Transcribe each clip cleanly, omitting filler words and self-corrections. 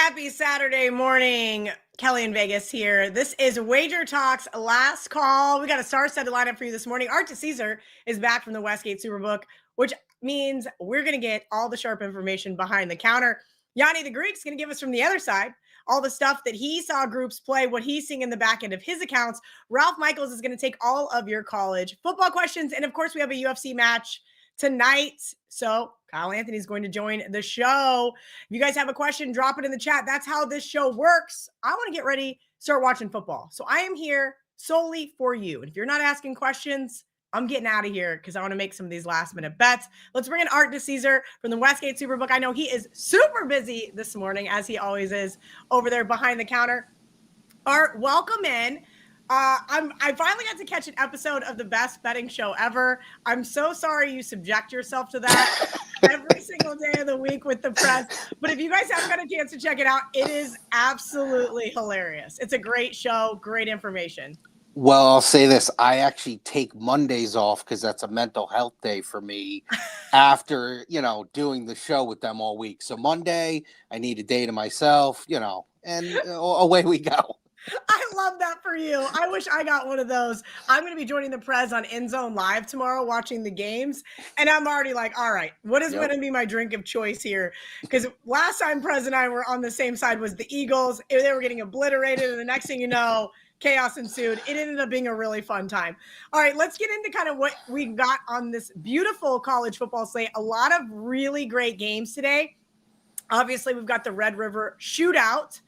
Happy Saturday morning. Kelly in Vegas here. This is WagerTalk's last call. We got a star-studded lineup for you this morning. Art DiCesare is back from the Westgate Superbook, which means we're going to get all the sharp information behind the counter. Gianni the Greek's going to give us from the other side all the stuff that he saw groups play, what he's seeing in the back end of his accounts. Ralph Michaels is going to take all of your college football questions. And, of course, we have a UFC match tonight. So Kyle Anthony is going to join the show. If you guys have a question, drop it in the chat. That's how this show works. I want to get ready, start watching football. So I am here solely for you. And if you're not asking questions, I'm getting out of here because I want to make some of these last minute bets. Let's bring in Art DiCesare from the Westgate Superbook. I know he is super busy this morning, as he always is, over there behind the counter. Art, welcome in. I finally got to catch an episode of the best betting show ever. I'm so sorry you subject yourself to that every single day of the week with the press. But if you guys haven't got a chance to check it out, it is absolutely hilarious. It's a great show, great information. Well, I'll say this. I actually take Mondays off because that's a mental health day for me after, doing the show with them all week. So Monday, I need a day to myself, and away we go. I love that for you. I wish I got one of those. I'm going to be joining the Prez on End Zone Live tomorrow watching the games. And I'm already like, all right, what is going to be my drink of choice here? Because last time Prez and I were on the same side was the Eagles. They were getting obliterated. And the next thing you know, chaos ensued. It ended up being a really fun time. All right, let's get into kind of what we've got on this beautiful college football slate. A lot of really great games today. Obviously, we've got the Red River Shootout,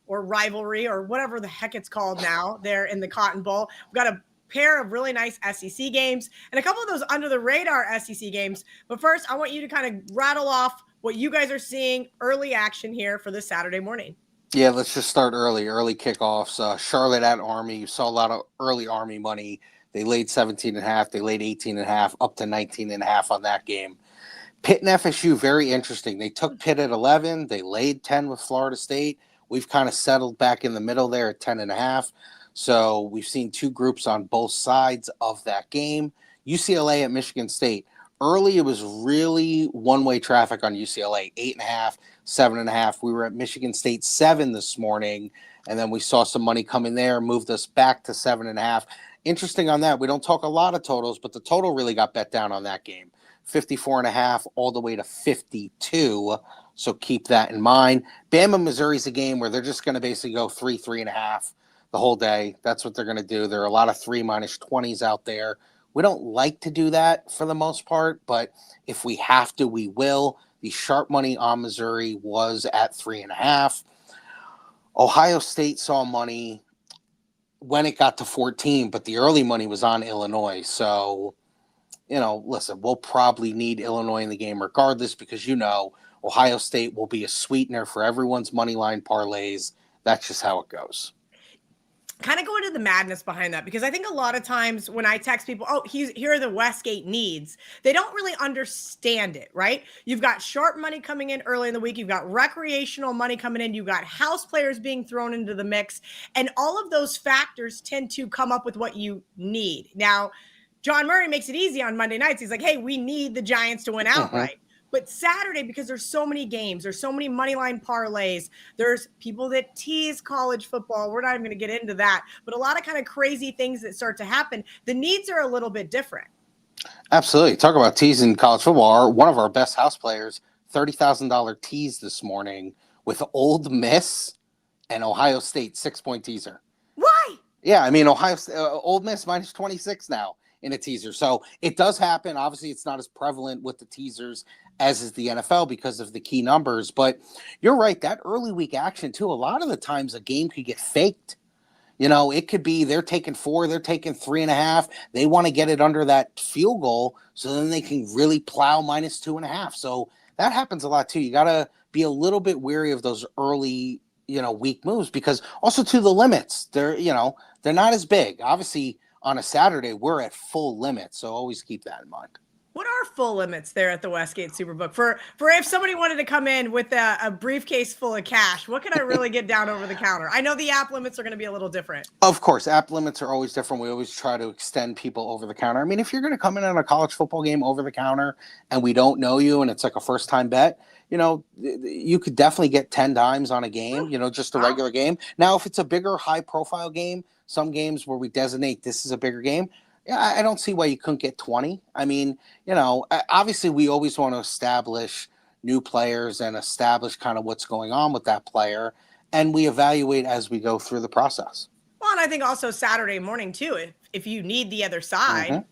or rivalry, or whatever the heck it's called now, there in the Cotton Bowl. We've got a pair of really nice SEC games and a couple of those under-the-radar SEC games. But first, I want you to kind of rattle off what you guys are seeing early action here for this Saturday morning. Yeah, let's just start early kickoffs. Charlotte at Army. You saw a lot of early Army money. They laid 17.5. They laid 18.5, up to 19.5 on that game. Pitt and FSU, very interesting. They took Pitt at 11. They laid 10 with Florida State. We've kind of settled back in the middle there at 10.5. So we've seen two groups on both sides of that game. UCLA at Michigan State. Early, it was really one-way traffic on UCLA, 8.5, 7.5. We were at Michigan State 7 this morning, and then we saw some money come in there, moved us back to 7.5. Interesting on that. We don't talk a lot of totals, but the total really got bet down on that game. 54.5 all the way to 52. So keep that in mind. Bama, Missouri's a game where they're just going to basically go 3.5 the whole day. That's what they're going to do. There are a lot of 3 -20s out there. We don't like to do that for the most part, but if we have to, we will. The sharp money on Missouri was at 3.5. Ohio State saw money when it got to 14, but the early money was on Illinois. So, listen, we'll probably need Illinois in the game regardless because, Ohio State will be a sweetener for everyone's money line parlays. That's just how it goes. Kind of go into the madness behind that because I think a lot of times when I text people, here are the Westgate needs, they don't really understand it, right? You've got sharp money coming in early in the week. You've got recreational money coming in. You've got house players being thrown into the mix. And all of those factors tend to come up with what you need. Now, John Murray makes it easy on Monday nights. He's like, hey, we need the Giants to win outright. But Saturday, because there's so many games, there's so many money line parlays, there's people that tease college football. We're not even going to get into that. But a lot of kind of crazy things that start to happen. The needs are a little bit different. Absolutely. Talk about teasing college football. One of our best house players, $30,000 tease this morning with Ole Miss and Ohio State 6-point teaser. Why? Yeah, I mean, Ole Miss -26 now in a teaser. So it does happen. Obviously, it's not as prevalent with the teasers as is the NFL because of the key numbers. But you're right, that early week action, too, a lot of the times a game could get faked. It could be they're taking 4, they're taking 3.5. They want to get it under that field goal so then they can really plow -2.5. So that happens a lot, too. You got to be a little bit wary of those early, weak moves because also to the limits, they're not as big. Obviously, on a Saturday, we're at full limit. So always keep that in mind. What are full limits there at the Westgate Superbook for if somebody wanted to come in with a briefcase full of cash? What can I really get down over the counter? I know the app limits are going to be a little different. Of course, app limits are always different. We always try to extend people over the counter. I mean, if you're going to come in on a college football game over the counter and we don't know you and it's like a first time bet, you could definitely get 10 dimes on a game, just a regular game. Now, if it's a bigger, high profile game, some games where we designate this is a bigger game, yeah, I don't see why you couldn't get 20. I mean, obviously we always want to establish new players and establish kind of what's going on with that player. And we evaluate as we go through the process. Well, and I think also Saturday morning too, if you need the other side,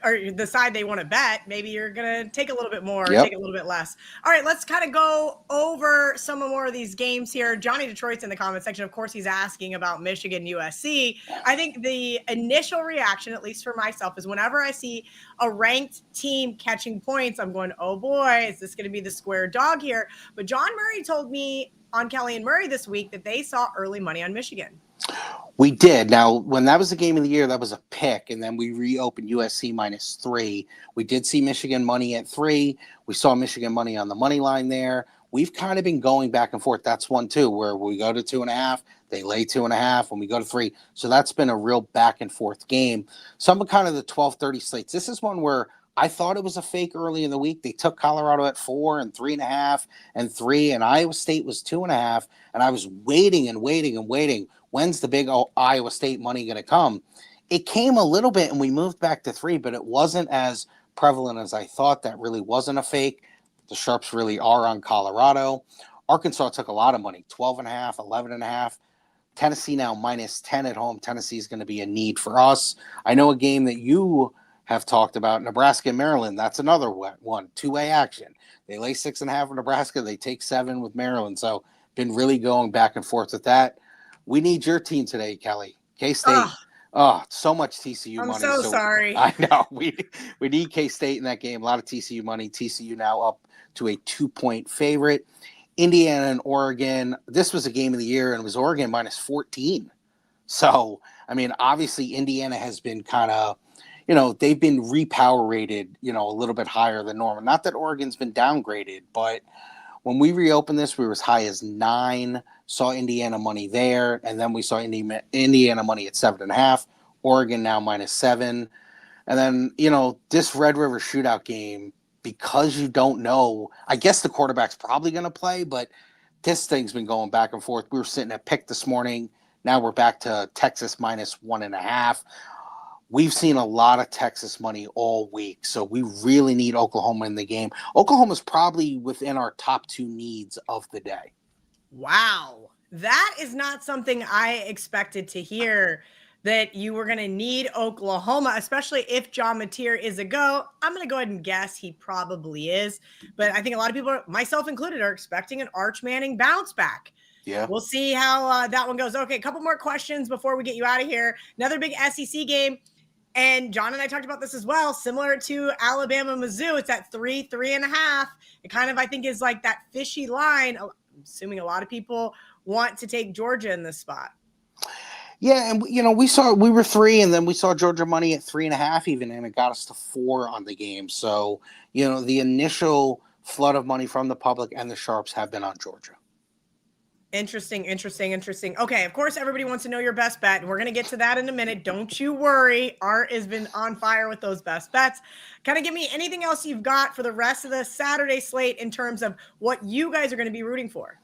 or the side they want to bet, maybe you're going to take a little bit more, take a little bit less. All right, let's kind of go over some more of these games here. Johnny Detroit's in the comment section. Of course, he's asking about Michigan USC. I think the initial reaction, at least for myself, is whenever I see a ranked team catching points, I'm going, oh boy, is this going to be the square dog here? But John Murray told me on Kelly and Murray this week that they saw early money on Michigan. We did. Now, when that was the game of the year, that was a pick, and then we reopened USC -3. We did see Michigan money at 3. We saw Michigan money on the money line there. We've kind of been going back and forth. That's one, too, where we go to 2.5, they lay 2.5, when we go to 3. So that's been a real back and forth game. Some of kind of the 12:30 slates. This is one where I thought it was a fake early in the week. They took Colorado at 4 and 3.5 and 3, and Iowa State was 2.5. And I was waiting and waiting and waiting. When's the big Iowa State money going to come? It came a little bit, and we moved back to 3, but it wasn't as prevalent as I thought. That really wasn't a fake. The sharps really are on Colorado. Arkansas took a lot of money, 12.5, 11.5. Tennessee now -10 at home. Tennessee is going to be a need for us. I know a game that you have talked about, Nebraska and Maryland. That's another one, two-way action. They lay 6.5 in Nebraska. They take 7 with Maryland. So been really going back and forth with that. We need your team today, Kelly. K-State. Oh, so much TCU money. I'm so sorry. I know. We need K-State in that game. A lot of TCU money. TCU now up to a 2-point favorite. Indiana and Oregon. This was a game of the year, and it was Oregon -14. So, I mean, obviously Indiana has been kind of, they've been repower rated, a little bit higher than normal. Not that Oregon's been downgraded, but when we reopened this, we were as high as 9, saw Indiana money there, and then we saw Indiana money at 7.5, Oregon now -7. And then, this Red River shootout game, because you don't know, I guess the quarterback's probably going to play, but this thing's been going back and forth. We were sitting at pick this morning. Now we're back to Texas -1.5. We've seen a lot of Texas money all week, so we really need Oklahoma in the game. Oklahoma's probably within our top 2 needs of the day. Wow. That is not something I expected to hear, that you were going to need Oklahoma, especially if John Mateer is a go. I'm going to go ahead and guess he probably is, but I think a lot of people, myself included, are expecting an Arch Manning bounce back. Yeah. We'll see how that one goes. Okay, a couple more questions before we get you out of here. Another big SEC game. And John and I talked about this as well, similar to Alabama-Mizzou. It's at 3.5. It kind of, I think, is like that fishy line. I'm assuming a lot of people want to take Georgia in this spot. Yeah, and we were 3, and then we saw Georgia money at 3.5 even, and it got us to 4 on the game. So, the initial flood of money from the public and the sharps have been on Georgia. Interesting. Okay, of course, everybody wants to know your best bet, and we're going to get to that in a minute. Don't you worry. Art has been on fire with those best bets. Kind of give me anything else you've got for the rest of the Saturday slate in terms of what you guys are going to be rooting for.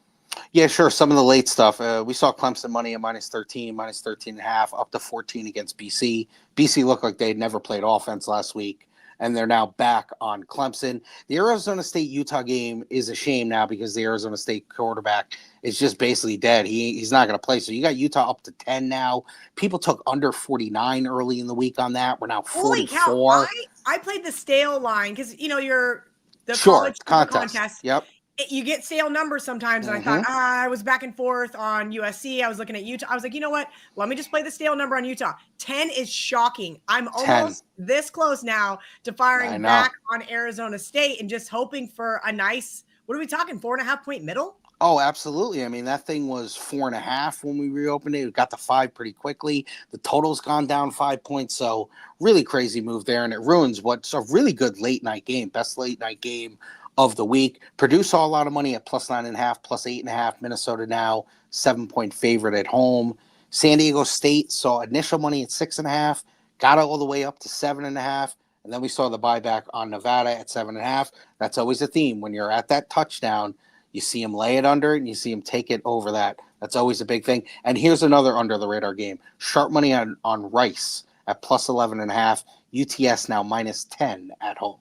Yeah, sure. Some of the late stuff. We saw Clemson money at -13, -13.5, up to 14 against BC. BC looked like they'd never played offense last week, and they're now back on Clemson. The Arizona State-Utah game is a shame now because the Arizona State quarterback is just basically dead. He's not going to play. So you got Utah up to 10 now. People took under 49 early in the week on that. We're now 44. Holy cow. I played the stale line because, the college contest. Yep. You get stale numbers sometimes. And I thought, I was back and forth on USC. I was looking at Utah. I was like, you know what? Let me just play the stale number on Utah. 10 is shocking. I'm almost this close now to firing back on Arizona State and just hoping for a nice What are we talking? 4.5-point middle? Oh, absolutely. I mean, that thing was 4.5 when we reopened it. It got to 5 pretty quickly. The total's gone down 5 points. So really crazy move there. And it ruins what's a really good late night game, best late night game of the week. Purdue saw a lot of money at +9.5, +8.5. Minnesota now 7-point favorite at home. San Diego State saw initial money at 6.5, got all the way up to 7.5. And then we saw the buyback on Nevada at 7.5. That's always a theme. When you're at that touchdown, you see him lay it under and you see him take it over that. That's always a big thing. And here's another under the radar game. Sharp money on Rice at +11.5. UTS now -10 at home.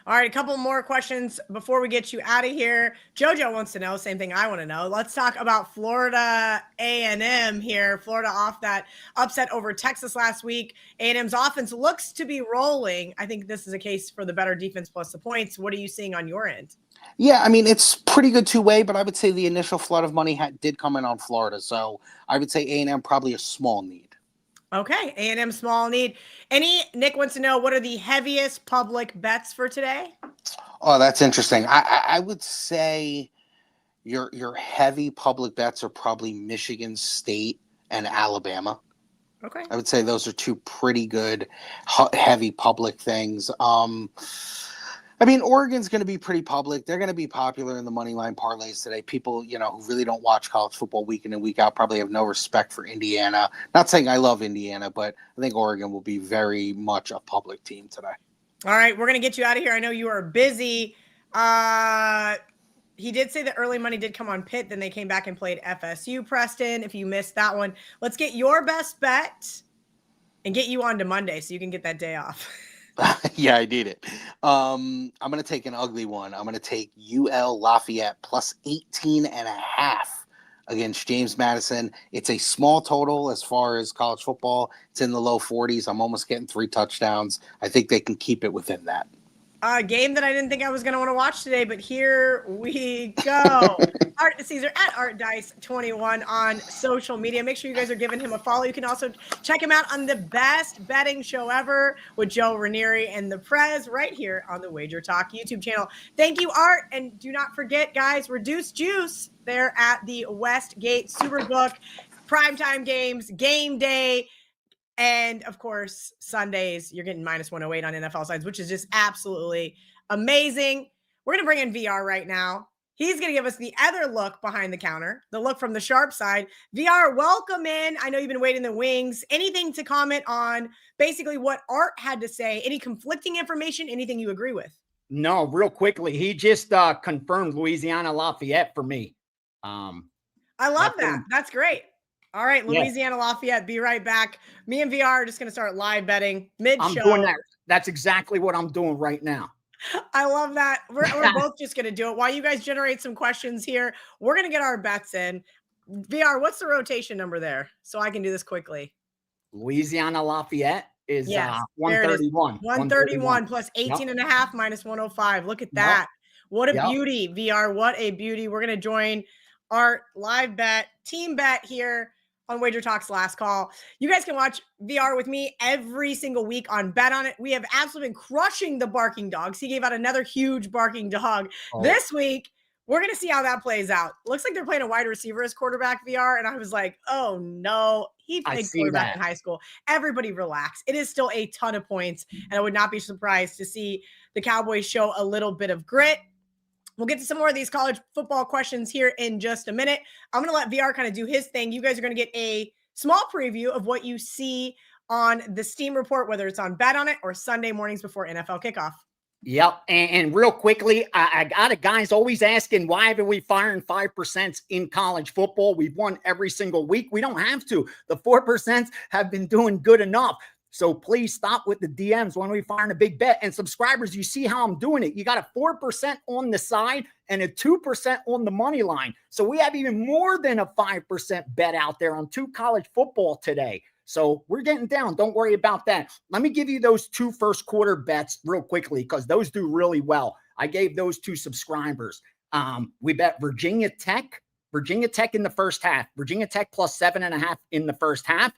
All right, a couple more questions before we get you out of here. JoJo wants to know, same thing I want to know. Let's talk about Florida A&M here. Florida off that upset over Texas last week. A&M's offense looks to be rolling. I think this is a case for the better defense plus the points. What are you seeing on your end? Yeah, I mean, it's pretty good two-way, but I would say the initial flood of money did come in on Florida. So I would say A&M probably a small need. Okay, A&M small need. Nick wants to know, what are the heaviest public bets for today? Oh, that's interesting. I would say your heavy public bets are probably Michigan State and Alabama. Okay. I would say those are two pretty good heavy public things. I mean, Oregon's going to be pretty public. They're going to be popular in the money line parlays today. People, who really don't watch college football week in and week out probably have no respect for Indiana. Not saying I love Indiana, but I think Oregon will be very much a public team today. All right, we're going to get you out of here. I know you are busy. He did say that early money did come on Pitt. Then they came back and played FSU, Preston. If you missed that one, let's get your best bet and get you on to Monday so you can get that day off. Yeah, I need it. I'm going to take an ugly one. I'm going to take UL Lafayette +18.5 against James Madison. It's a small total as far as college football. It's in the low 40s. I'm almost getting 3 touchdowns. I think they can keep it within that. A game that I didn't think I was going to want to watch today, but here we go. Art DiCesare at ArtDice21 on social media. Make sure you guys are giving him a follow. You can also check him out on the best betting show ever with Joe Ranieri and the Prez right here on the WagerTalk YouTube channel. Thank you, Art. And do not forget, guys, Reduced Juice there at the Westgate Superbook. Primetime games, game day. And, of course, Sundays, you're getting -108 on NFL sides, which is just absolutely amazing. We're going to bring in VR right now. He's going to give us the other look behind the counter, the look from the sharp side. VR, welcome in. I know you've been waiting in the wings. Anything to comment on basically what Art had to say? Any conflicting information? Anything you agree with? No, real quickly. He just confirmed Louisiana Lafayette for me. I love that. That's great. All right, Louisiana Lafayette, be right back. Me and VR are just going to start live betting mid-show. I'm doing that. That's exactly what I'm doing right now. I love that. We're both just going to do it. While you guys generate some questions here, we're going to get our bets in. VR, what's the rotation number there? So I can do this quickly. Louisiana Lafayette is 131. 131 plus 18.5 -105. Look at that. What a beauty, VR. What a beauty. We're going to join Art live bet, team bet here on WagerTalk's Last Call. You guys can watch VR with me every single week on Bet On It. We have absolutely been crushing the barking dogs. He gave out another huge barking dog. This week, we're going to see how that plays out. Looks like they're playing a wide receiver as quarterback, VR. And I was like, oh no, he played quarterback in high school. Everybody relax. It is still a ton of points. And I would not be surprised to see the Cowboys show a little bit of grit. We'll get to some more of these college football questions here in just a minute. I'm going to let VR kind of do his thing. You guys are going to get a small preview of what you see on the Steam report, whether it's on Bet On It or Sunday mornings before NFL kickoff. Yep. And real quickly, I got it, guys always asking, why haven't we firing 5% in college football? We've won every single week. We don't have to. The 4% have been doing good enough. So please stop with the DMs when we find a big bet. And subscribers, you see how I'm doing it. You got a 4% on the side and a 2% on the money line. So we have even more than a 5% bet out there on 2 college football today. So we're getting down. Don't worry about that. Let me give you those 2 first quarter bets real quickly because those do really well. I gave those 2 subscribers. We bet Virginia Tech in the first half. Virginia Tech +7.5 in the first half.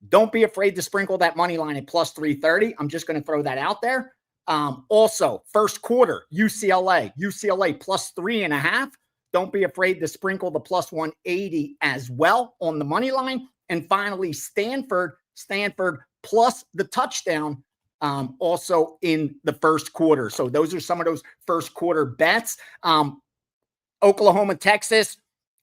Don't be afraid to sprinkle that money line at +330. I'm just going to throw that out there. Also, first quarter, UCLA plus 3.5. Don't be afraid to sprinkle the plus 180 as well on the money line. And finally, Stanford plus the touchdown also in the first quarter. So those are some of those first quarter bets. Oklahoma, Texas,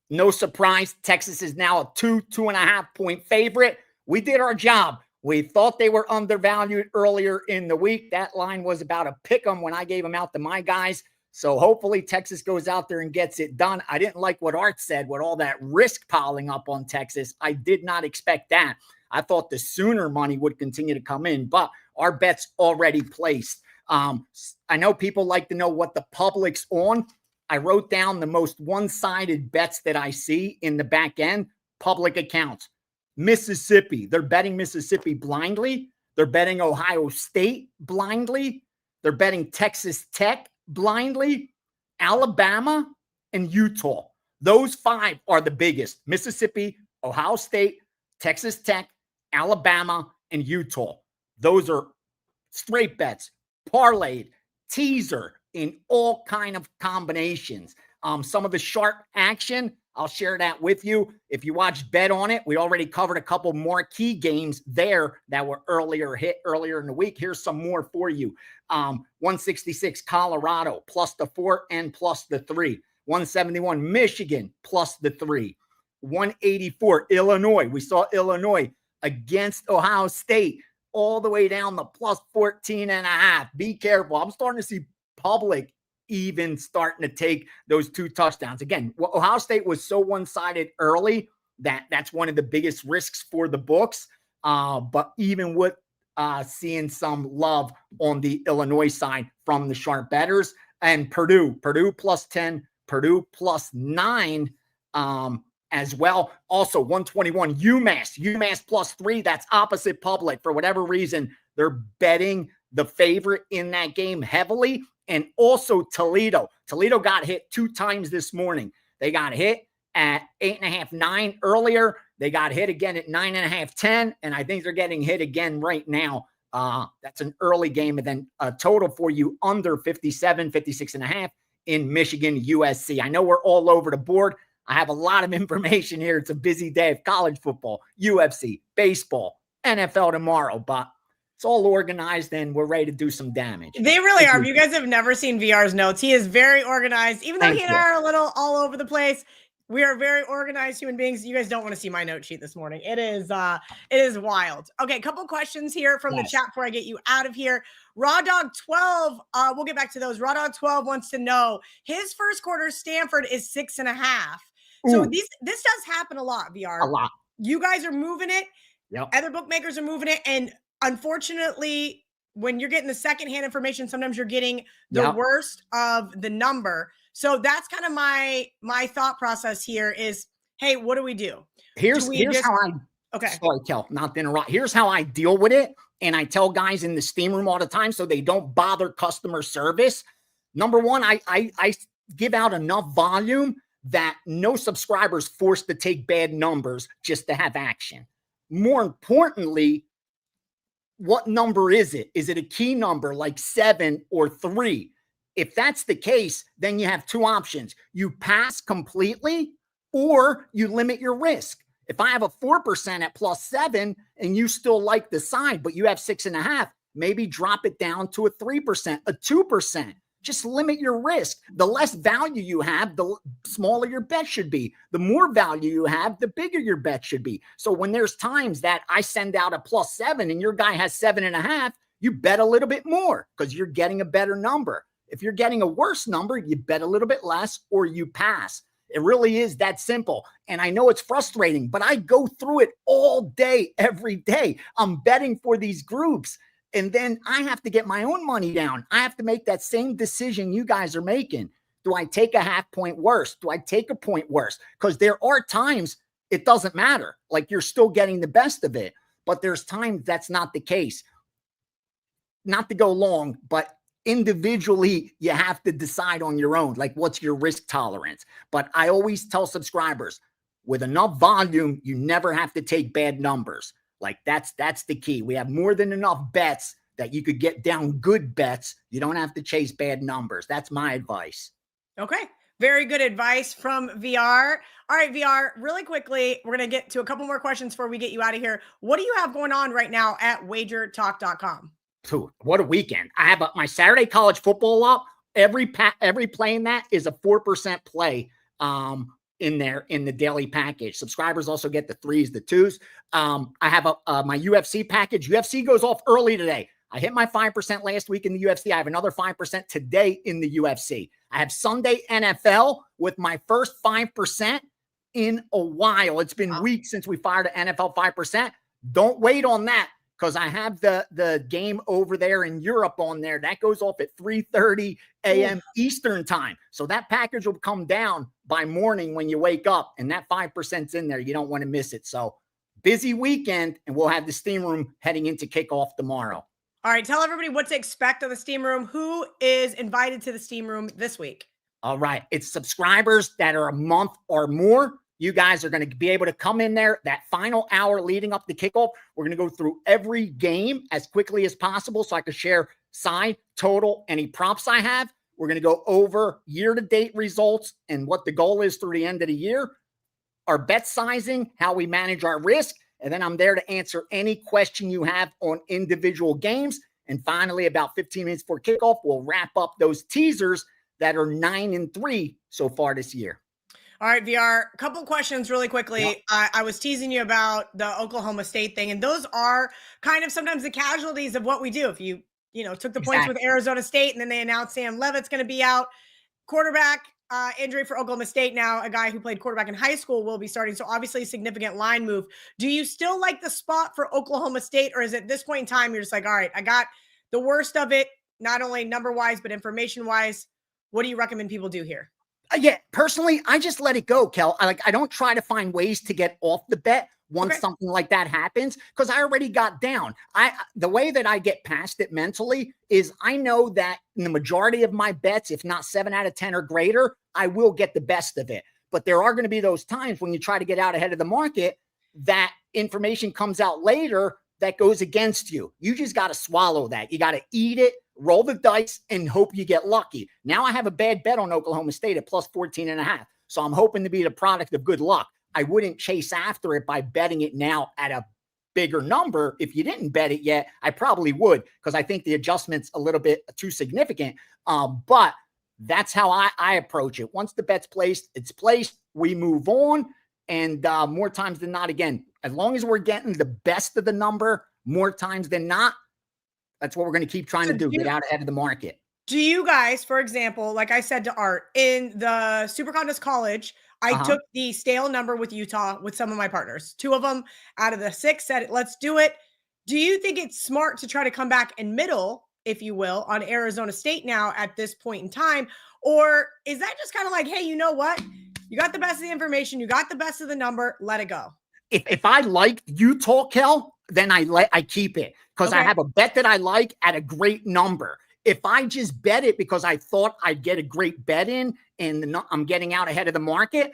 no surprise. Texas is now a 2.5 point favorite. We did our job. We thought they were undervalued earlier in the week. That line was about a pick 'em when I gave them out to my guys. So hopefully Texas goes out there and gets it done. I didn't like what Art said with all that risk piling up on Texas. I did not expect that. I thought the Sooner money would continue to come in, but our bet's already placed. I know people like to know what the public's on. I wrote down the most one-sided bets that I see in the back end, public accounts. Mississippi, they're betting Mississippi blindly. They're betting Ohio State blindly. They're betting Texas Tech blindly, Alabama, and Utah. Those 5 are the biggest. Mississippi, Ohio State, Texas Tech, Alabama, and Utah. Those are straight bets, parlayed, teaser, in all kind of combinations. Some of the sharp action, I'll share that with you. If you watch Bet on It, we already covered a couple more key games there that were hit earlier in the week. Here's some more for you. 166 Colorado plus the 4 and plus the 3. 171 Michigan plus the 3. 184 Illinois. We saw Illinois against Ohio State all the way down the plus 14.5. Be careful. I'm starting to see public even starting to take those 2 touchdowns. Again, Ohio State was so one-sided early that's one of the biggest risks for the books. But even with seeing some love on the Illinois side from the sharp bettors, and Purdue plus 10, Purdue plus 9 as well. Also 121 UMass plus 3. That's opposite public. For whatever reason, they're betting the favorite in that game heavily. And also Toledo. Toledo got hit 2 times this morning. They got hit at 8.5, 9 earlier. They got hit again at 9.5, 10. And I think they're getting hit again right now. That's an early game. And then a total for you under 57, 56.5 in Michigan, USC. I know we're all over the board. I have a lot of information here. It's a busy day of college football, UFC, baseball, NFL tomorrow. But it's all organized and we're ready to do some damage. They really are. If you guys have never seen VR's notes, he is very organized. Even though he and I are a little all over the place, we are very organized human beings. You guys don't want to see my note sheet this morning. It is wild. Okay, a couple questions here from the chat before I get you out of here. Raw Dog 12, we'll get back to those. Raw Dog 12 wants to know his first quarter Stanford is 6.5. So this does happen a lot, VR. A lot. You guys are moving it. Yep. Other bookmakers are moving it. And unfortunately, when you're getting the secondhand information, sometimes you're getting the worst of the number. So that's kind of my thought process here is, hey, what do we do? Here's how I sorry, Kel, not to interrupt. Here's how I deal with it. And I tell guys in the steam room all the time so they don't bother customer service. Number one, I give out enough volume that no subscriber's forced to take bad numbers just to have action. More importantly, what number is it? Is it a key number like 7 or 3? If that's the case, then you have 2 options. You pass completely or you limit your risk. If I have a 4% at plus 7 and you still like the side, but you have 6.5, maybe drop it down to a 3%, a 2%. Just limit your risk. The less value you have, the smaller your bet should be. The more value you have, the bigger your bet should be. So when there's times that I send out a plus 7 and your guy has 7.5, you bet a little bit more because you're getting a better number. If you're getting a worse number, you bet a little bit less or you pass. It really is that simple. And I know it's frustrating, but I go through it all day, every day. I'm betting for these groups. And then I have to get my own money down. I have to make that same decision you guys are making. Do I take a half point worse? Do I take a point worse? Because there are times it doesn't matter. Like you're still getting the best of it. But there's times that's not the case. Not to go long, but individually, you have to decide on your own. Like what's your risk tolerance? But I always tell subscribers, with enough volume, you never have to take bad numbers. Like that's the key. We have more than enough bets that you could get down good bets. You don't have to chase bad numbers. That's my advice. Okay. Very good advice from VR. All right, VR, really quickly, we're going to get to a couple more questions before we get you out of here. What do you have going on right now at WagerTalk.com? Dude, what a weekend. I have my Saturday college football up. Every play in that is a 4% play in there in the daily package. Subscribers also get the 3s, the 2s. I have my UFC package. UFC goes off early today. I hit my 5% last week in the UFC. I have another 5% today in the UFC. I have Sunday NFL with my first 5% in a while. It's been weeks since we fired an NFL 5%. Don't wait on that, because I have the game over there in Europe on there. That goes off at 3:30 a.m. Eastern time. So that package will come down by morning when you wake up, and that 5%'s in there. You don't want to miss it. So busy weekend, and we'll have the steam room heading into kickoff tomorrow. All right, tell everybody what to expect on the steam room. Who is invited to the steam room this week? All right, it's subscribers that are a month or more. You guys are going to be able to come in there that final hour leading up to kickoff. We're going to go through every game as quickly as possible so I can share side, total, any props I have. We're going to go over year-to-date results and what the goal is through the end of the year, our bet sizing, how we manage our risk, and then I'm there to answer any question you have on individual games. And finally, about 15 minutes before kickoff, we'll wrap up those teasers that are 9-3 so far this year. All right, VR, a couple questions really quickly. Yep. I was teasing you about the Oklahoma State thing, and those are kind of sometimes the casualties of what we do. If you took the points with Arizona State and then they announced Sam Leavitt's going to be out, quarterback injury for Oklahoma State. Now a guy who played quarterback in high school will be starting. So obviously a significant line move. Do you still like the spot for Oklahoma State, or is it at this point in time you're just like, all right, I got the worst of it, not only number wise, but information wise? What do you recommend people do here? Yeah, personally, I just let it go, Kel. I don't try to find ways to get off the bet once something like that happens, because I already got down. The way that I get past it mentally is I know that in the majority of my bets, if not 7 out of 10 or greater, I will get the best of it. But there are going to be those times when you try to get out ahead of the market, that information comes out later that goes against you. You just got to swallow that. You got to eat it, roll the dice, and hope you get lucky. Now I have a bad bet on Oklahoma State at plus 14.5. So I'm hoping to be the product of good luck. I wouldn't chase after it by betting it now at a bigger number. If you didn't bet it yet, I probably would, because I think the adjustment's a little bit too significant. But that's how I approach it. Once the bet's placed, it's placed. We move on. And more times than not, again, as long as we're getting the best of the number, more times than not, that's what we're going to keep trying to do, get out ahead of the market. Do you guys, for example, like I said to Art, in the Super Contest College, I took the stale number with Utah with some of my partners. 2 of them out of the 6 said, let's do it. Do you think it's smart to try to come back in middle, if you will, on Arizona State now at this point in time? Or is that just kind of like, hey, you know what? You got the best of the information. You got the best of the number. Let it go. If I like Utah, Kel, then I keep it, because I have a bet that I like at a great number. If I just bet it because I thought I'd get a great bet in and I'm getting out ahead of the market,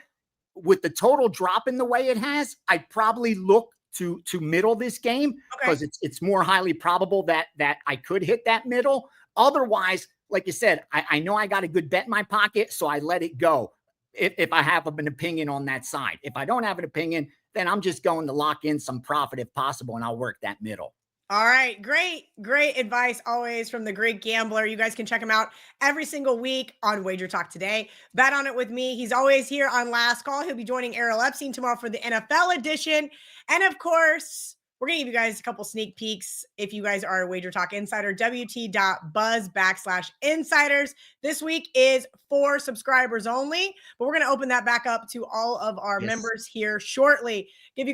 with the total drop in the way it has, I'd probably look to middle this game, because it's more highly probable that I could hit that middle. Otherwise, like you said, I know I got a good bet in my pocket, so I let it go if I have an opinion on that side. If I don't have an opinion, then I'm just going to lock in some profit if possible, and I'll work that middle. All right. Great advice always from the Great Gambler. You guys can check him out every single week on Wager Talk Today. Bet on it with me. He's always here on Last Call. He'll be joining Errol Epstein tomorrow for the NFL edition. And of course, we're going to give you guys a couple sneak peeks. If you guys are a Wager Talk Insider, WT.buzz/insiders. This week is for subscribers only, but we're going to open that back up to all of our members here shortly. Give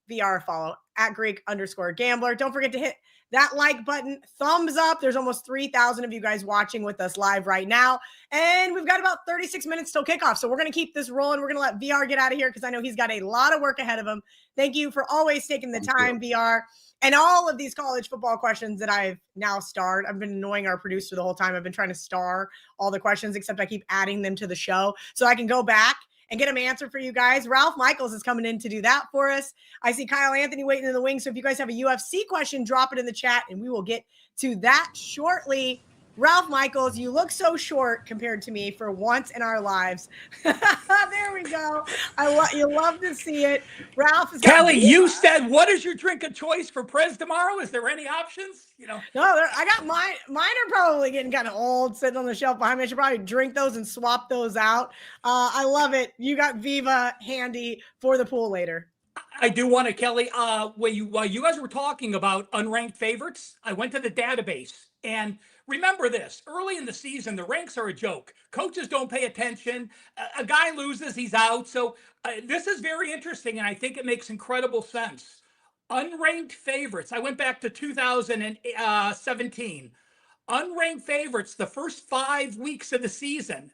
VR a follow at Greek_Gambler. Don't forget to hit that like button, thumbs up. There's almost 3,000 of you guys watching with us live right now. And we've got about 36 minutes till kickoff. So we're going to keep this rolling. We're going to let VR get out of here, because I know he's got a lot of work ahead of him. Thank you for always taking the time, VR. And all of these college football questions that I've now starred. I've been annoying our producer the whole time. I've been trying to star all the questions, except I keep adding them to the show so I can go back and get them answered for you guys. Ralph Michaels is coming in to do that for us. I see Kyle Anthony waiting in the wings. So if you guys have a UFC question, drop it in the chat and we will get to that shortly. Ralph Michaels, you look so short compared to me for once in our lives. There we go. You love to see it. Ralph is Kelly, you said, what is your drink of choice for Prez tomorrow? Is there any options? No, I got mine. Mine are probably getting kind of old, sitting on the shelf behind me. I should probably drink those and swap those out. I love it. You got Viva handy for the pool later. I do want to, Kelly, while you guys were talking about unranked favorites, I went to the database. And remember this, early in the season, the ranks are a joke. Coaches don't pay attention. A guy loses, he's out. So this is very interesting, and I think it makes incredible sense. Unranked favorites. I went back to 2017. Unranked favorites, the first 5 weeks of the season,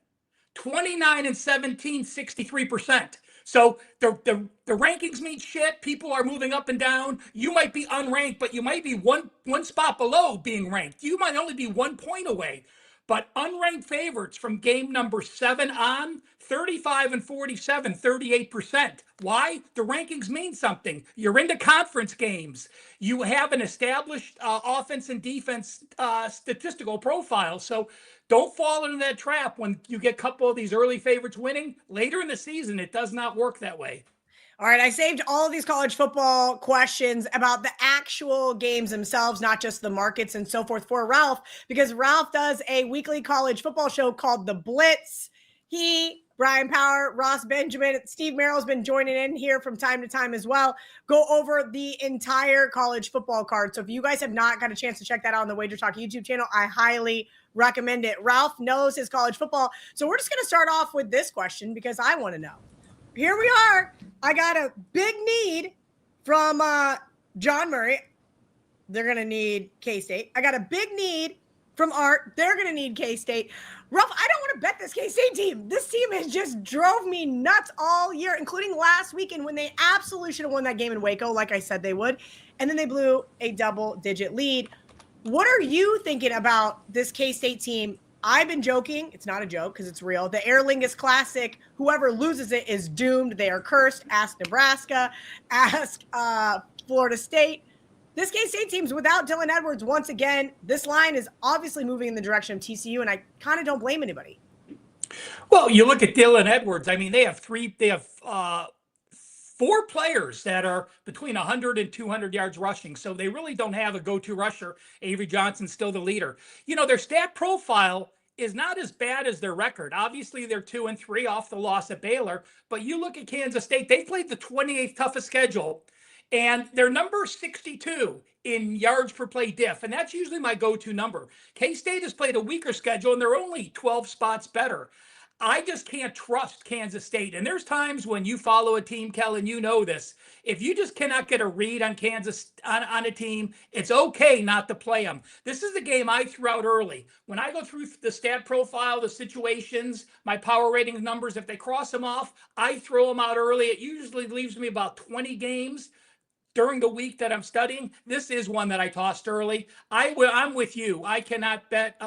29-17, 63%. So the rankings mean shit. People are moving up and down. You might be unranked, but you might be one spot below being ranked. You might only be 1 point away. But unranked favorites from game number 7 on, 35-47, 38%. Why? The rankings mean something. You're into conference games. You have an established offense and defense statistical profile. So don't fall into that trap when you get a couple of these early favorites winning. Later in the season, it does not work that way. All right, I saved all of these college football questions about the actual games themselves, not just the markets and so forth, for Ralph, because Ralph does a weekly college football show called The Blitz. He, Brian Power, Ross Benjamin, Steve Merrill's been joining in here from time to time as well, go over the entire college football card. So if you guys have not got a chance to check that out on the WagerTalk YouTube channel, I highly recommend it. Ralph knows his college football. So we're just going to start off with this question because I want to know. Here we are. I got a big need from John Murray. They're going to need K-State. I got a big need from Art. They're going to need K-State. Ralph, I don't want to bet this K-State team. This team has just drove me nuts all year, including last weekend when they absolutely should have won that game in Waco, like I said they would. And then they blew a double-digit lead. What are you thinking about this K-State team? I've been joking. It's not a joke because it's real. The Aer Lingus Classic, whoever loses it is doomed. They are cursed. Ask Nebraska. Ask Florida State. This K-State team's without Dylan Edwards once again. This line is obviously moving in the direction of TCU, and I kind of don't blame anybody. Well, you look at Dylan Edwards. I mean, they have 4 players that are between 100 and 200 yards rushing. So they really don't have a go-to rusher. Avery Johnson's still the leader. Their stat profile is not as bad as their record. Obviously, they're 2-3 off the loss at Baylor. But you look at Kansas State, they played the 28th toughest schedule. And they're number 62 in yards per play diff. And that's usually my go-to number. K-State has played a weaker schedule, and they're only 12 spots better. I just can't trust Kansas State. And there's times when you follow a team, Kel, and you know this. If you just cannot get a read on Kansas on a team, it's okay not to play them. This is the game I threw out early. When I go through the stat profile, the situations, my power rating numbers, if they cross them off, I throw them out early. It usually leaves me about 20 games during the week that I'm studying. This is one that I tossed early. I'm with you. I cannot bet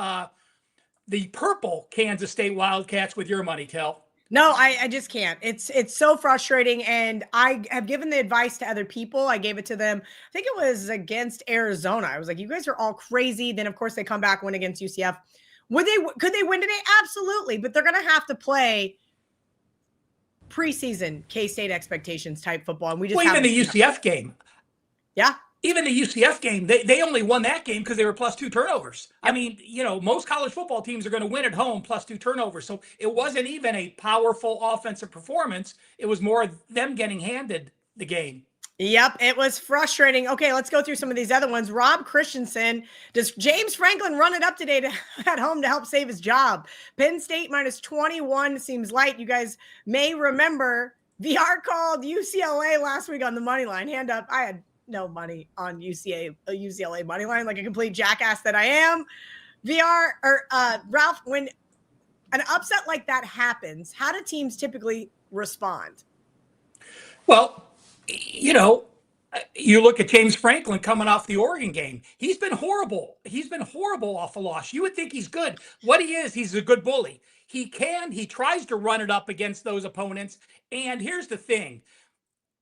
the purple Kansas State Wildcats with your money, Kel. No, I just can't. It's so frustrating. And I have given the advice to other people. I gave it to them. I think it was against Arizona. I was like, you guys are all crazy. Then, of course, they come back, win against UCF. Could they win today? Absolutely. But they're going to have to play preseason K-State expectations type football. And we just even the UCF game. Yeah. Even the UCF game, they only won that game because they were +2 turnovers. Yep. I mean, most college football teams are going to win at home +2 turnovers. So it wasn't even a powerful offensive performance. It was more them getting handed the game. Yep, it was frustrating. Okay, let's go through some of these other ones. Rob Christensen, does James Franklin run it up today at home to help save his job? Penn State -21 seems light. You guys may remember VR called UCLA last week on the money line. Hand up. I had no money on UCLA money line, like a complete jackass that I am. Ralph, when an upset like that happens, how do teams typically respond? Well, you look at James Franklin coming off the Oregon game. He's been horrible. He's been horrible off a loss. You would think he's good. What he is, he's a good bully. He tries to run it up against those opponents. And here's the thing.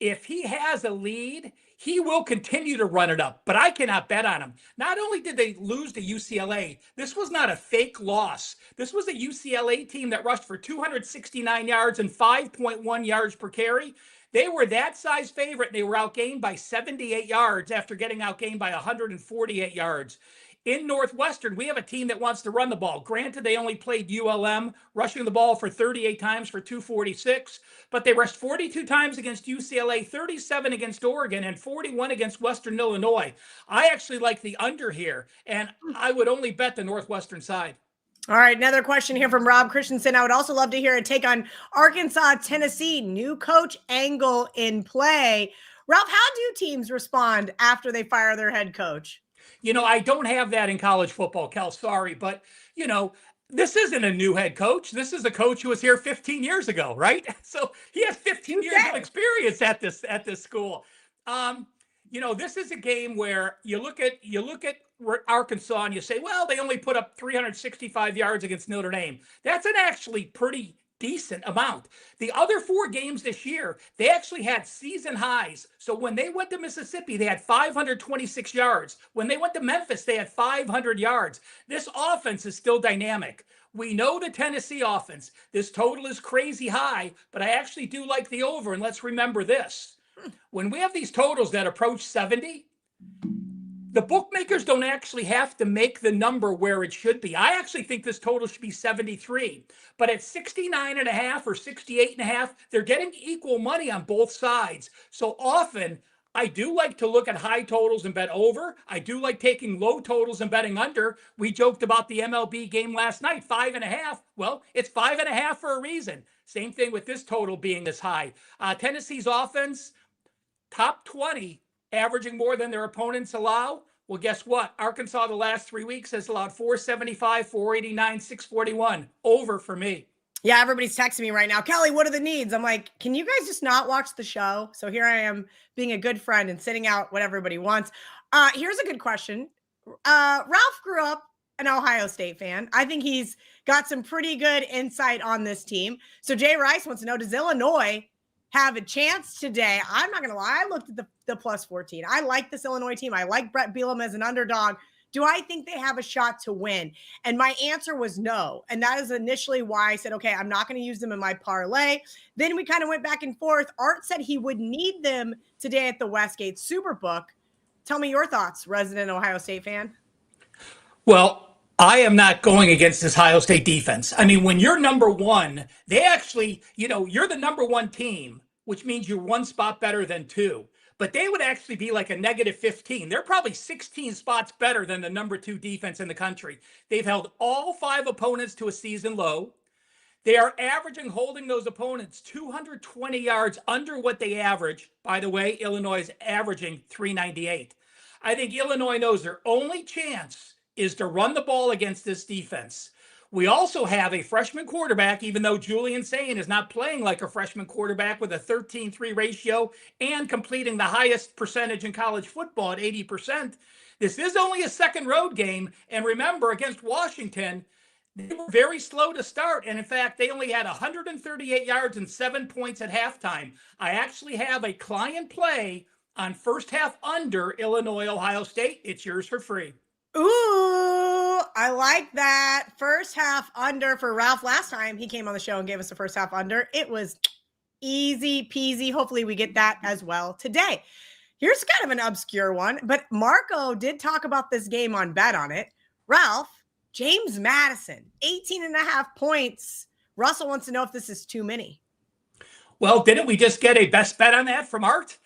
If he has a lead, he will continue to run it up, but I cannot bet on him. Not only did they lose to UCLA, this was not a fake loss. This was a UCLA team that rushed for 269 yards and 5.1 yards per carry. They were that size favorite. They were outgained by 78 yards after getting outgained by 148 yards. In Northwestern, we have a team that wants to run the ball. Granted, they only played ULM, rushing the ball for 38 times for 246, but they rushed 42 times against UCLA, 37 against Oregon, and 41 against Western Illinois. I actually like the under here, and I would only bet the Northwestern side. All right, another question here from Rob Christensen. I would also love to hear a take on Arkansas, Tennessee, new coach angle in play. Ralph, how do teams respond after they fire their head coach? I don't have that in college football, Kel, sorry, but, this isn't a new head coach. This is a coach who was here 15 years ago, right? So he has 15 years of experience at this school. This is a game where you look at Arkansas and you say, well, they only put up 365 yards against Notre Dame. That's an actually pretty decent amount. The other 4 games this year, they actually had season highs. So when they went to Mississippi, they had 526 yards. When they went to Memphis, they had 500 yards. This offense is still dynamic. We know the Tennessee offense. This total is crazy high, but I actually do like the over. And let's remember this. When we have these totals that approach 70, the bookmakers don't actually have to make the number where it should be. I actually think this total should be 73, but at 69.5 or 68.5, they're getting equal money on both sides. So often I do like to look at high totals and bet over. I do like taking low totals and betting under. We joked about the MLB game last night, 5.5. Well, it's 5.5 for a reason. Same thing with this total being this high. Tennessee's offense, top 20, averaging more than their opponents allow. Well, guess what? Arkansas the last 3 weeks has allowed 475, 489, 641. Over for me. Yeah, everybody's texting me right now. Kelly, what are the needs? I'm like, can you guys just not watch the show? So here I am being a good friend and sitting out what everybody wants. Here's a good question. Ralph grew up an Ohio State fan. I think he's got some pretty good insight on this team. So Jay Rice wants to know, does Illinois have a chance today? I'm not going to lie. I looked at the plus 14. I like this Illinois team. I like Brett Bielema as an underdog. Do I think they have a shot to win? And my answer was no. And that is initially why I said, okay, I'm not going to use them in my parlay. Then we kind of went back and forth. Art said he would need them today at the Westgate Superbook. Tell me your thoughts, resident Ohio State fan. Well, I am not going against this Ohio State defense. I mean, when you're number one, they actually, you're the number one team, which means you're one spot better than 2. But they would actually be like a negative 15. They're probably 16 spots better than the number 2 defense in the country. They've held all 5 opponents to a season low. They are averaging, holding those opponents 220 yards under what they average. By the way, Illinois is averaging 398. I think Illinois knows their only chance is to run the ball against this defense. We also have a freshman quarterback, even though Julian Sain is not playing like a freshman quarterback with a 13-3 ratio and completing the highest percentage in college football at 80%. This is only a second road game. And remember, against Washington, they were very slow to start. And in fact, they only had 138 yards and 7 points at halftime. I actually have a client play on first half under Illinois, Ohio State. It's yours for free. Ooh, I like that. First half under for Ralph. Last time he came on the show and gave us the first half under, it was easy peasy. Hopefully we get that as well today. Here's kind of an obscure one, but Marco did talk about this game on Bet On It. Ralph, James Madison, 18.5 points. Russell wants to know if this is too many. Well, didn't we just get a best bet on that from Art?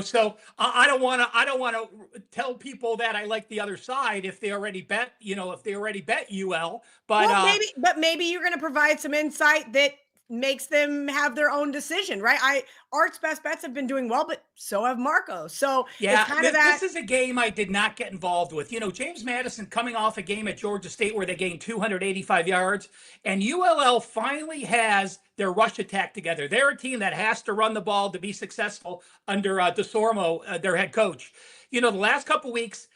So I don't want to tell people that I like the other side if they already bet, UL. But maybe you're going to provide some insight that makes them have their own decision, right? Art's best bets have been doing well, but so have Marco. So yeah, it's kind of that. This is a game I did not get involved with. James Madison coming off a game at Georgia State where they gained 285 yards, and ULL finally has their rush attack together. They're a team that has to run the ball to be successful under DeSormo, their head coach. The last couple weeks,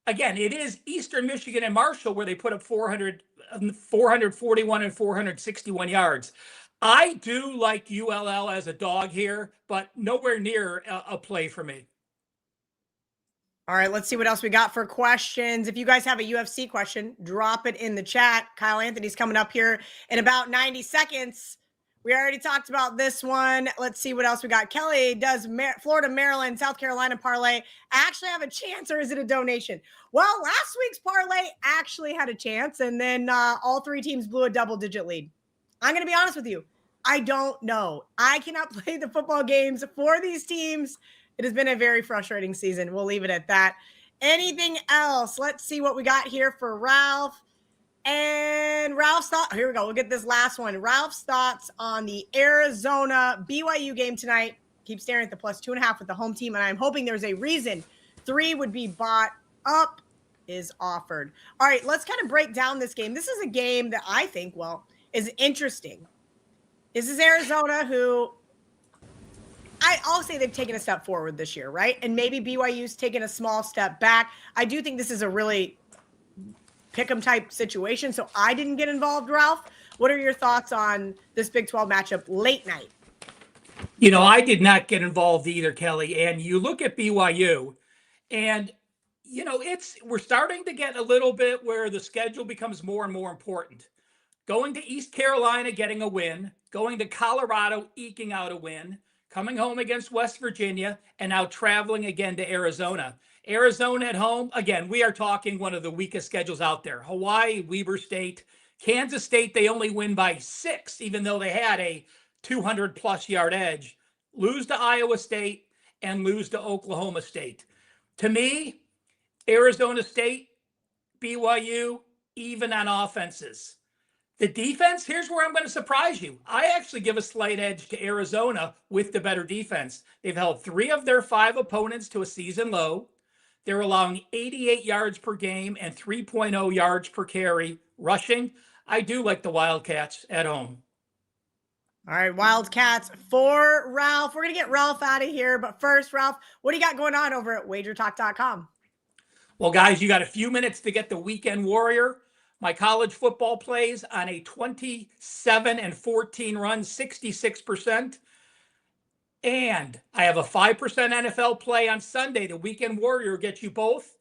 again, it is Eastern Michigan and Marshall where they put up 441 and 461 yards. I do like ULL as a dog here, but nowhere near a play for me. All right, let's see what else we got for questions. If you guys have a UFC question, drop it in the chat. Kyle Anthony's coming up here in about 90 seconds. We already talked about this one. Let's see what else we got. Kelly, does Florida, Maryland, South Carolina parlay actually have a chance, or is it a donation? Well, last week's parlay actually had a chance, and then all three teams blew a double-digit lead. I'm going to be honest with you. I don't know. I cannot play the football games for these teams. It has been a very frustrating season. We'll leave it at that. Anything else? Let's see what we got here for Ralph. And Ralph's thought. Here we go. We'll get this last one. Ralph's thoughts on the Arizona BYU game tonight. Keep staring at the +2.5 with the home team, and I'm hoping there's a reason 3 would be bought up is offered. All right, let's kind of break down this game. This is a game that I think, is interesting. This is Arizona, who I'll say they've taken a step forward this year, right? And maybe BYU's taken a small step back. I do think this is a really pick'em type situation, so I didn't get involved. Ralph, what are your thoughts on this Big 12 matchup late night? You know, I did not get involved either, Kelly. And you look at BYU, and you know, we're starting to get a little bit where the schedule becomes more and more important. Going to East Carolina, getting a win, going to Colorado, eking out a win, coming home against West Virginia, and now traveling again to Arizona. Arizona at home, again, we are talking one of the weakest schedules out there. Hawaii, Weber State, Kansas State, they only win by 6, even though they had a 200-plus yard edge. Lose to Iowa State and lose to Oklahoma State. To me, Arizona State, BYU, even on offenses. The defense, here's where I'm going to surprise you. I actually give a slight edge to Arizona with the better defense. They've held 3 of their 5 opponents to a season low. They're allowing 88 yards per game and 3.0 yards per carry rushing. I do like the Wildcats at home. All right, Wildcats for Ralph. We're going to get Ralph out of here. But first, Ralph, what do you got going on over at WagerTalk.com? Well, guys, you got a few minutes to get the Weekend Warrior. My college football plays on a 27-14 run, 66%. And I have a 5% NFL play on Sunday. The Weekend Warrior gets you both.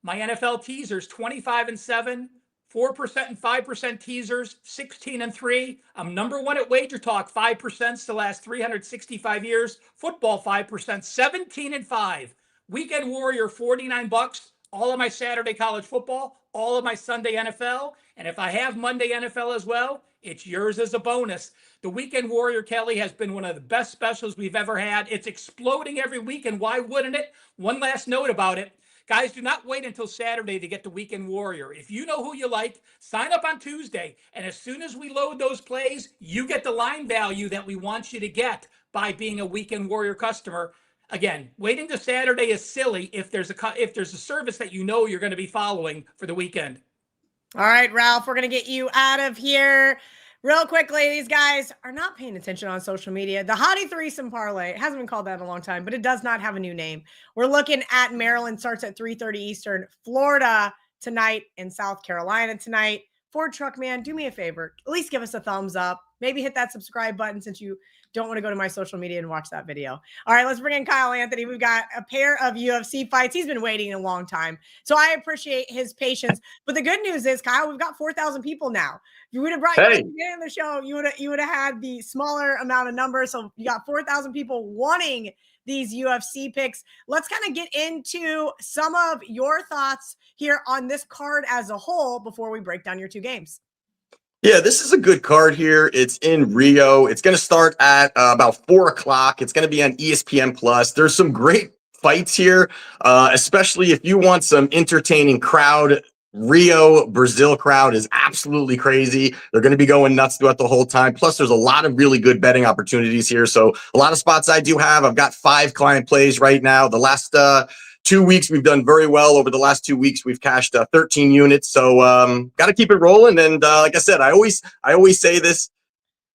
My NFL teasers, 25-7, 4% and 5% teasers, 16-3. I'm number 1 at WagerTalk, 5% the last 365 years. Football, 5%, 17-5. Weekend Warrior, $49. All of my Saturday college football, all of my Sunday NFL. And if I have Monday NFL as well, it's yours as a bonus. The Weekend Warrior, Kelly, has been one of the best specials we've ever had. It's exploding every week, and why wouldn't it? One last note about it. Guys, do not wait until Saturday to get the Weekend Warrior. If you know who you like, sign up on Tuesday. And as soon as we load those plays, you get the line value that we want you to get by being a Weekend Warrior customer. Again, waiting to Saturday is silly if there's a service that you know you're going to be following for the weekend. All right, Ralph, we're going to get you out of here. Real quickly, these guys are not paying attention on social media. The Hottie Threesome Parlay, it hasn't been called that in a long time, but it does not have a new name. We're looking at Maryland, starts at 3:30 Eastern, Florida tonight, and South Carolina tonight. Ford Truck Man, do me a favor. At least give us a thumbs up. Maybe hit that subscribe button since you don't want to go to my social media and watch that video. All right, let's bring in Kyle Anthony. We've got a pair of UFC fights. He's been waiting a long time, so I appreciate his patience. But the good news is, Kyle, we've got 4,000 people now. If you would have brought you in the show, you would have had the smaller amount of numbers. So you got 4,000 people wanting these UFC picks. Let's kind of get into some of your thoughts here on this card as a whole before we break down your 2 games. Yeah, this is a good card here. It's in Rio. It's going to start at about 4 o'clock. It's going to be on ESPN Plus. There's some great fights here, especially if you want some entertaining crowd. Rio, Brazil crowd is absolutely crazy. They're going to be going nuts throughout the whole time. Plus, there's a lot of really good betting opportunities here. So a lot of spots I do have. I've got 5 client plays right now. The last 2 weeks, we've done very well. Over the last 2 weeks, we've cashed 13 units. So got to keep it rolling. And like I said, I always say this,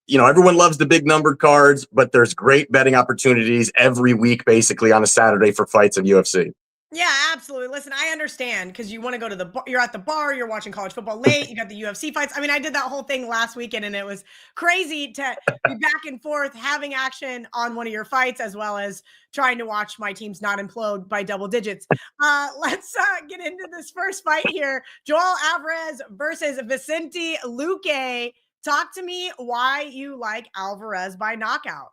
you know, everyone loves the big numbered cards, but there's great betting opportunities every week, basically on a Saturday for fights of UFC. Yeah, absolutely. Listen, I understand because you want to go to the bar, you're at the bar, you're watching college football late, you got the UFC fights. I mean, I did that whole thing last weekend and it was crazy to be back and forth having action on one of your fights as well as trying to watch my teams not implode by double digits. Let's get into this first fight here. Joel Alvarez versus Vicente Luque. Talk to me why you like Alvarez by knockout.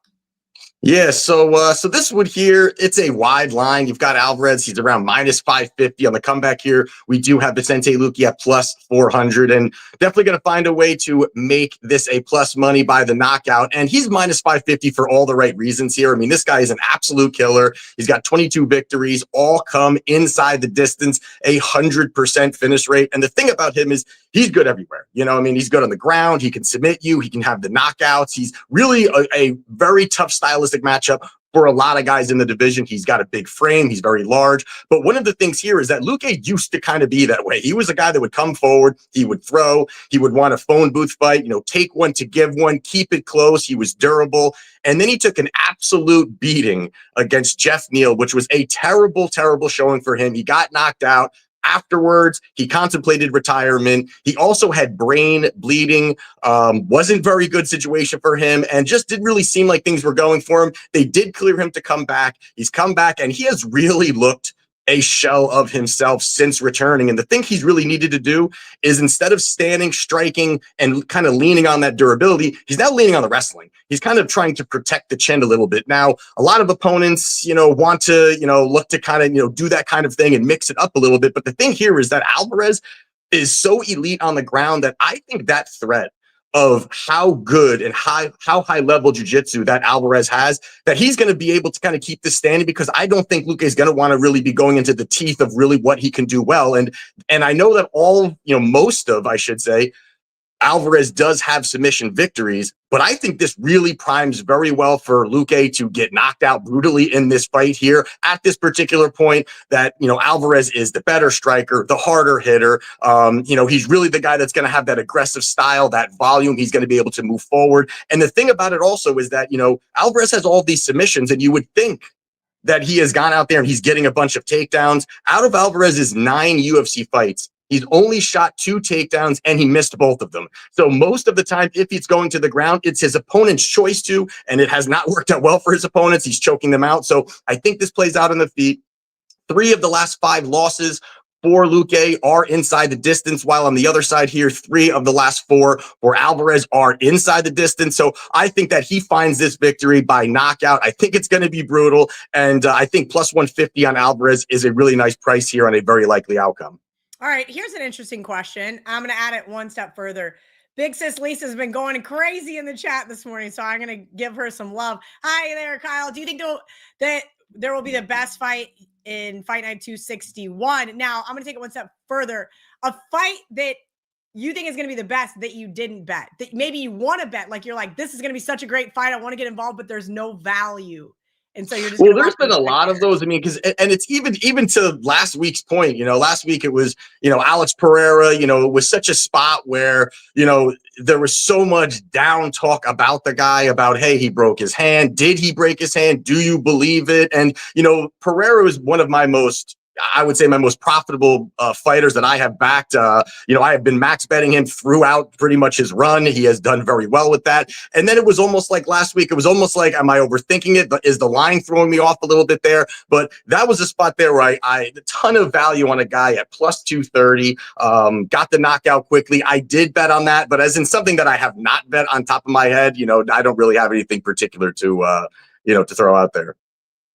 Yeah, so this one here, it's a wide line. You've got Alvarez, he's around minus 550 on the comeback here. We do have Vicente Luque at plus 400, and definitely going to find a way to make this a plus money by the knockout. And he's minus 550 for all the right reasons here. I mean, this guy is an absolute killer. He's got 22 victories, all come inside the distance, 100% finish rate. And the thing about him is he's good everywhere. You know, I mean, he's good on the ground. He can submit you. He can have the knockouts. He's really a very tough stylistic matchup for a lot of guys in the division. He's got a big frame. He's very large. But one of the things here is that Luque used to kind of be that way. He was a guy that would come forward. He would throw. He would want a phone booth fight, you know, take one to give one, keep it close. He was durable. And then he took an absolute beating against Jeff Neal, which was a terrible, terrible showing for him. He got knocked out. Afterwards, he contemplated retirement. He also had brain bleeding. Wasn't very good situation for him and just didn't really seem like things were going for him. They did clear him to come back. He's come back and he has really looked a shell of himself since returning. And the thing he's really needed to do is instead of standing, striking, and kind of leaning on that durability, he's now leaning on the wrestling. He's kind of trying to protect the chin a little bit. Now, a lot of opponents, you know, want to, you know, look to kind of, you know, do that kind of thing and mix it up a little bit. But the thing here is that Alvarez is so elite on the ground that I think that threat of how good and how high level jiu-jitsu that Alvarez has, that he's going to be able to kind of keep this standing, because I don't think Luque is going to want to really be going into the teeth of really what he can do well. And I know that most of, I should say, Alvarez does have submission victories, but I think this really primes very well for Luque to get knocked out brutally in this fight here at this particular point. That, you know, Alvarez is the better striker, the harder hitter. You know, he's really the guy that's going to have that aggressive style, that volume. He's going to be able to move forward. And the thing about it also is that, you know, Alvarez has all these submissions, and you would think that he has gone out there and he's getting a bunch of takedowns. Out of Alvarez's 9 UFC fights, he's only shot 2 takedowns and he missed both of them. So most of the time, if he's going to the ground, it's his opponent's choice to, and it has not worked out well for his opponents. He's choking them out. So I think this plays out on the feet. 3 of the last 5 losses for Luque are inside the distance, while on the other side here, 3 of the last 4 for Alvarez are inside the distance. So I think that he finds this victory by knockout. I think it's going to be brutal. And I think plus 150 on Alvarez is a really nice price here on a very likely outcome. All right, here's an interesting question. I'm going to add it one step further. Big sis Lisa's been going crazy in the chat this morning, so I'm going to give her some love. Hi there, Kyle. Do you think that there will be the best fight in Fight Night 261? Now, I'm going to take it one step further. A fight that you think is going to be the best that you didn't bet, that maybe you want to bet, like you're like, this is going to be such a great fight, I want to get involved, but there's no value. And so you're just, well, there's been a lot of those. I mean, because, and it's even to last week's point, you know, last week it was, you know, Alex Pereira, you know, it was such a spot where, you know, there was so much down talk about the guy, about, hey, he broke his hand. Did he break his hand? Do you believe it? And, you know, Pereira is one of my most, I would say, my most profitable fighters that I have backed. You know, I have been max betting him throughout pretty much his run. He has done very well with that. And then it was almost like last week, it was almost like, am I overthinking it? But is the line throwing me off a little bit there? But that was a spot there where I a ton of value on a guy at plus 230, got the knockout quickly. I did bet on that, but as in something that I have not bet on top of my head, you know, I don't really have anything particular to, you know, to throw out there.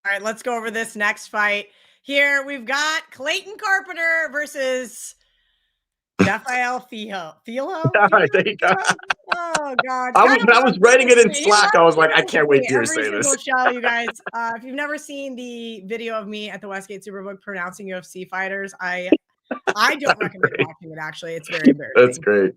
All right, let's go over this next fight. Here we've got Clayton Carpenter versus Rafael Filo. All right, there you go. Oh God! I was writing it in Slack. I was like, I can't wait to hear you say this. Show, you guys. If you've never seen the video of me at the Westgate Superbook pronouncing UFC fighters, I don't recommend watching it. Actually, it's very embarrassing. That's great.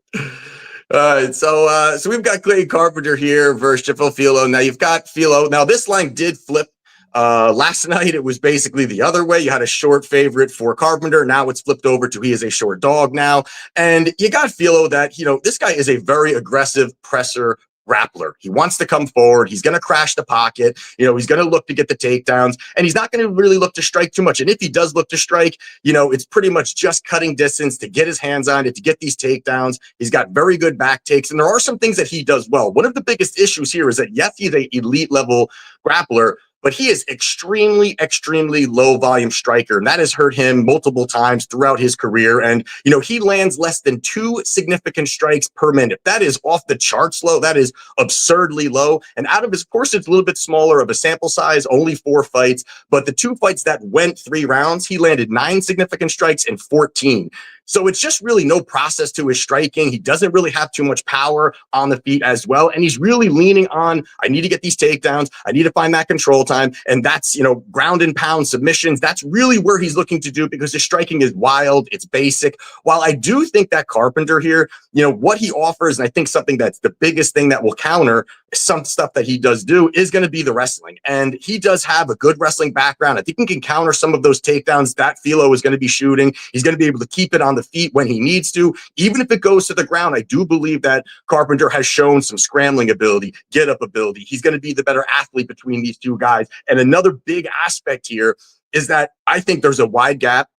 All right, so we've got Clayton Carpenter here versus Rafael Filo. Now you've got Filo. Now this line did flip. Last night, it was basically the other way. You had a short favorite for Carpenter. Now it's flipped over to he is a short dog now. And you got Filo that, you know, this guy is a very aggressive presser grappler. He wants to come forward. He's going to crash the pocket. He's going to look to get the takedowns, and he's not going to really look to strike too much. And if he does look to strike, it's pretty much just cutting distance to get his hands on it, to get these takedowns. He's got very good back takes, and there are some things that he does well. One of the biggest issues here is that, yes, he's an elite level grappler, but he is extremely, extremely low volume striker. And that has hurt him multiple times throughout his career. And, he lands less than 2 significant strikes per minute. That is off the charts low. That is absurdly low. And out of his, of course, it's a little bit smaller of a sample size, only 4 fights. But the 2 fights that went 3 rounds, he landed 9 significant strikes and 14. So it's just really no process to his striking. He doesn't really have too much power on the feet as well. And he's really leaning on, I need to get these takedowns. I need to find that control time. And that's, ground and pound submissions. That's really where he's looking to do, because his striking is wild. It's basic. While I do think that Carpenter here, what he offers, and I think something that's the biggest thing that will counter some stuff that he does do, is going to be the wrestling. And he does have a good wrestling background. I think he can counter some of those takedowns that Filo is going to be shooting. He's going to be able to keep it on the feet when he needs to. Even if it goes to the ground, I do believe that Carpenter has shown some scrambling ability, get up ability. He's going to be the better athlete between these 2 guys. And another big aspect here is that I think there's a wide gap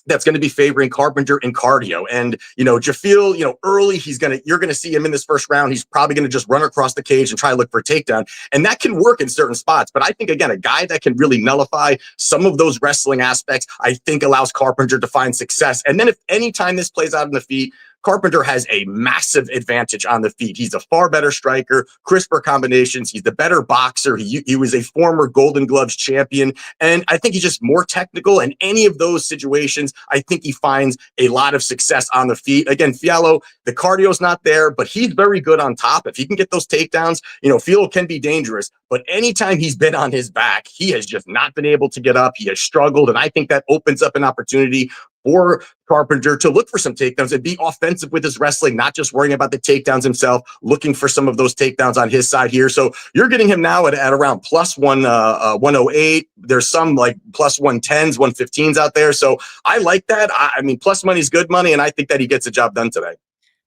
that's going to be favoring Carpenter in cardio. And, Jafil, early, you're going to see him in this first round. He's probably going to just run across the cage and try to look for a takedown. And that can work in certain spots. But I think, again, a guy that can really nullify some of those wrestling aspects, I think allows Carpenter to find success. And then if any time this plays out in the feet, Carpenter has a massive advantage on the feet. He's a far better striker, crisper combinations. He's the better boxer. He was a former Golden Gloves champion. And I think he's just more technical. In any of those situations, I think he finds a lot of success on the feet. Again, Fiallo, the cardio's not there, but he's very good on top. If he can get those takedowns, Fiallo can be dangerous. But anytime he's been on his back, he has just not been able to get up. He has struggled. And I think that opens up an opportunity for Carpenter to look for some takedowns and be offensive with his wrestling, not just worrying about the takedowns himself, looking for some of those takedowns on his side here. So you're getting him now at around plus 108. There's some like plus 110s, 115s out there. So I like that. I mean, plus money is good money, and I think that he gets the job done today.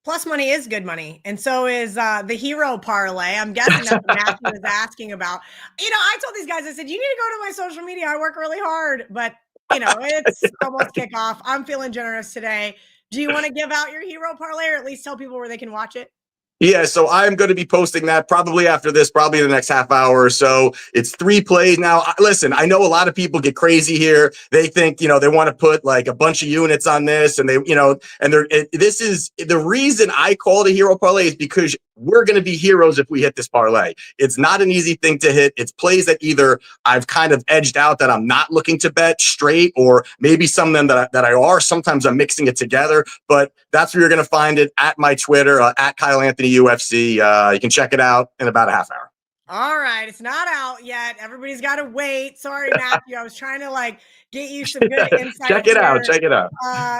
Plus money is good money. And so is the hero parlay. I'm guessing that's what Matthew is asking about. I told these guys, I said, you need to go to my social media. I work really hard, but it's almost kickoff. I'm feeling generous today. Do you want to give out your hero parlay, or at least tell people where they can watch it? Yeah, so I'm going to be posting that probably after this, probably in the next half hour or so. It's 3 plays. Now, listen, I know a lot of people get crazy here. They think, they want to put like a bunch of units on this, and this is the reason I call it a hero parlay, is because we're going to be heroes if we hit this parlay. It's not an easy thing to hit. It's plays that either I've kind of edged out that I'm not looking to bet straight, or maybe some of them that I are. Sometimes I'm mixing it together, but that's where you're going to find it at my Twitter, at Kyle Anthony UFC. You can check it out in about a half hour. All right. It's not out yet. Everybody's got to wait. Sorry, Matthew. I was trying to get you some good insight. Check it out. Check it out.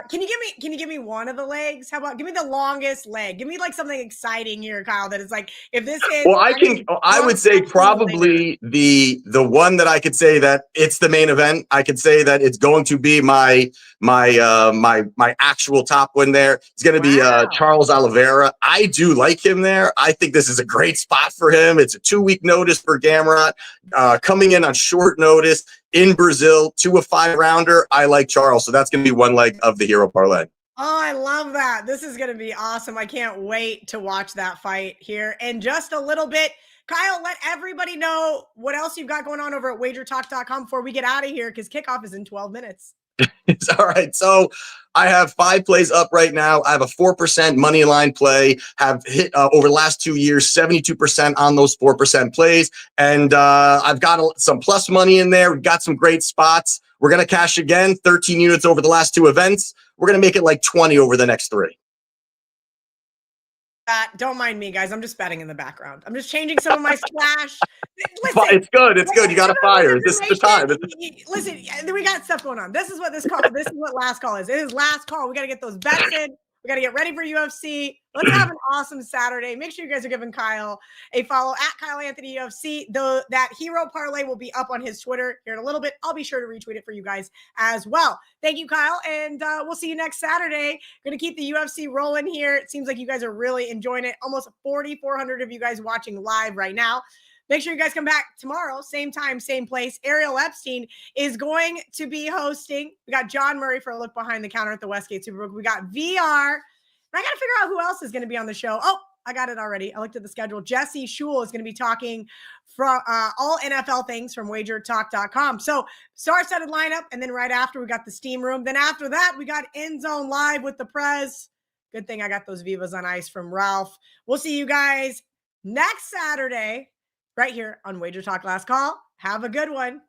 Can you give me one of the legs? How about give me the longest leg? Give me something exciting here, Kyle, that is if this is. Well, I would say probably the one that I could say that it's the main event. I could say that it's going to be my actual top one there. It's going to be Charles Oliveira. I do like him there. I think this is a great spot for him. It's a 2-week notice for Gamrot, coming in on short notice in Brazil to a 5-rounder. I like Charles, so that's going to be one leg of the hero parlay. Oh, I love that. This is going to be awesome. I can't wait to watch that fight here in just a little bit. Kyle, let everybody know what else you've got going on over at WagerTalk.com before we get out of here, because kickoff is in 12 minutes. It's all right. So I have 5 plays up right now. I have a 4% money line play, have hit over the last 2 years, 72% on those 4% plays. And I've got some plus money in there. We've got some great spots. We're going to cash again, 13 units over the last 2 events. We're going to make it like 20 over the next 3. Don't mind me, guys. I'm just betting in the background. I'm just changing some of my splash. Listen, it's good. It's good. You got to fire. This is the time. Listen, we got stuff going on. This is what last call is. It is last call. We got to get those bets in. We got to get ready for UFC. Let's have an awesome Saturday. Make sure you guys are giving Kyle a follow at Kyle Anthony UFC. Though that hero parlay will be up on his Twitter here in a little bit. I'll be sure to retweet it for you guys as well. Thank you, Kyle. And we'll see you next Saturday. Going to keep the UFC rolling here. It seems like you guys are really enjoying it. Almost 4,400 of you guys watching live right now. Make sure you guys come back tomorrow, same time, same place. Ariel Epstein is going to be hosting. We got John Murray for a look behind the counter at the Westgate Superbook. We got VR. And I got to figure out who else is going to be on the show. Oh, I got it already. I looked at the schedule. Jesse Shule is going to be talking from all NFL things from WagerTalk.com. So star-studded lineup, and then right after we got the steam room. Then after that, we got End Zone Live with the Prez. Good thing I got those Vivas on Ice from Ralph. We'll see you guys next Saturday right here on Wager Talk Last Call. Have a good one.